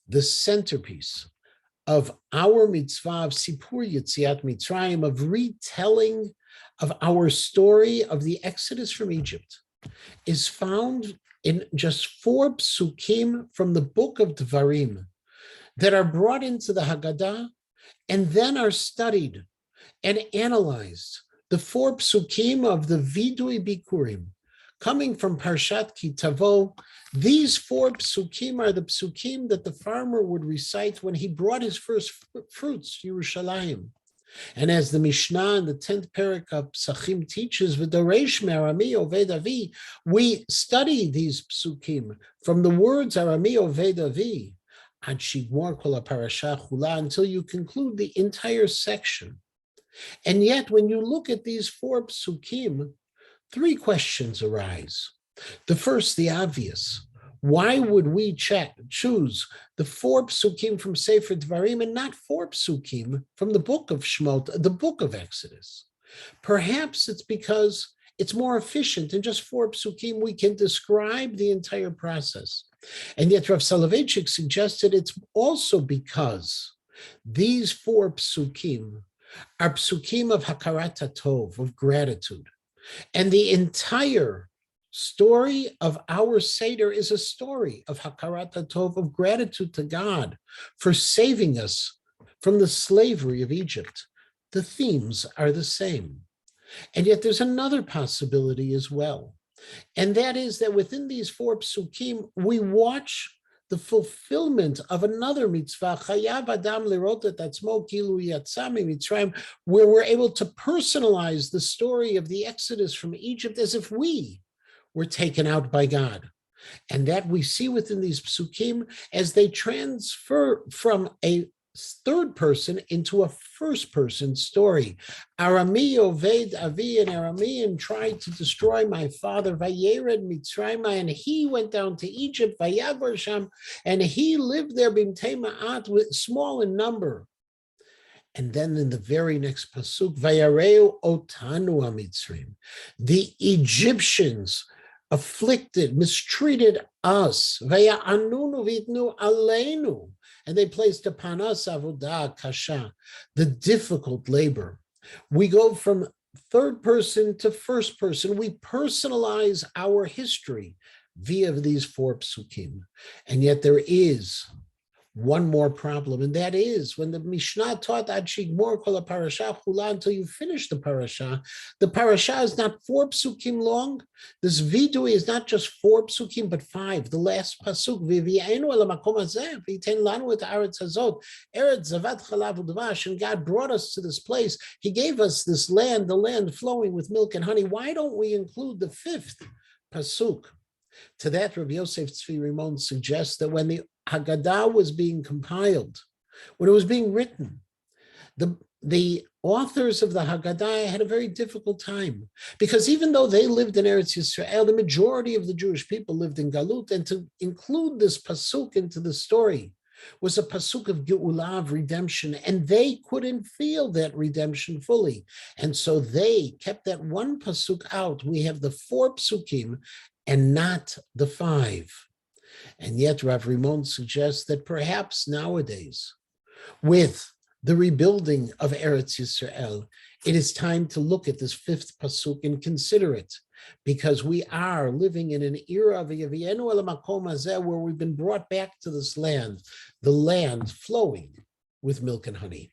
the centerpiece of our mitzvah of Sipur Yetziat Mitzrayim, of retelling of our story of the Exodus from Egypt, is found in just 4 psukim from the book of Devarim that are brought into the Haggadah and then are studied and analyzed. The 4 psukim of the Vidui Bikurim, coming from Parshat Ki Tavo. These 4 psukim are the psukim that the farmer would recite when he brought his first fruits to Yerushalayim. And as the Mishnah in the 10th parak of Psachim teaches, V'doresh me'arami oved avi, we study these psukim from the words arami oved avi, ad shigmor kol parasha chula, until you conclude the entire section. And yet, when you look at these 4 psukim, 3 questions arise. The first, the obvious. Why would we choose the 4 psukim from Sefer Devarim and not 4 psukim from the book of Shemot, the book of Exodus? Perhaps it's because it's more efficient. In just 4 psukim, we can describe the entire process. And yet Rav Soloveitchik suggested it's also because these 4 psukim are psukim of hakarat tov, of gratitude. And the entire story of our Seder is a story of hakarat tov, of gratitude to God for saving us from the slavery of Egypt. The themes are the same. And yet there's another possibility as well. And that is that within these 4 psukim, we watch the fulfillment of another mitzvah, chayav adam lerot et atzmo kilu yatsa miMitzrayim, where we're able to personalize the story of the Exodus from Egypt as if we were taken out by God. And that we see within these psukim as they transfer from a 3rd person into a 1st person story. Arami oved avi, and Aramean tried to destroy my father, Vayered Mitzrayim, and he went down to Egypt, Vayavar Sham, and he lived there, bimtei ma'at, with small in number. And then in the very next pasuk, Vayareu otanu HaMitzrayim, the Egyptians afflicted, mistreated us, Vaya'anunu v'itnu aleinu, and they placed upon us avodah kasha, the difficult labor. We go from 3rd person to 1st person. We personalize our history via these 4 psukim. And yet there is one more problem, and that is when the Mishnah taught ad shigmor kol parasha chula, until you finish the parasha is not 4 psukim long. This vidui is not just 4 psukim, but 5. The last pasuk, v'vi'enu el hamakom hazeh, v'yiten lanu et haaretz hazot, eretz zavat chalav u'dvash, and God brought us to this place. He gave us this land, the land flowing with milk and honey. Why don't we include the 5th pasuk? To that, Rabbi Yosef Tzvi Rimon suggests that when the Haggadah was being compiled, when it was being written, the authors of the Haggadah had a very difficult time, because even though they lived in Eretz Yisrael, the majority of the Jewish people lived in Galut, and to include this pasuk into the story was a pasuk of Geulah, of redemption, and they couldn't feel that redemption fully. And so they kept that one pasuk out. We have the 4 psukim and not the 5. And yet Rav Rimon suggests that perhaps nowadays, with the rebuilding of Eretz Yisrael, it is time to look at this 5th pasuk and consider it, because we are living in an era of Yavienu el hamakom hazeh, where we've been brought back to this land, the land flowing with milk and honey.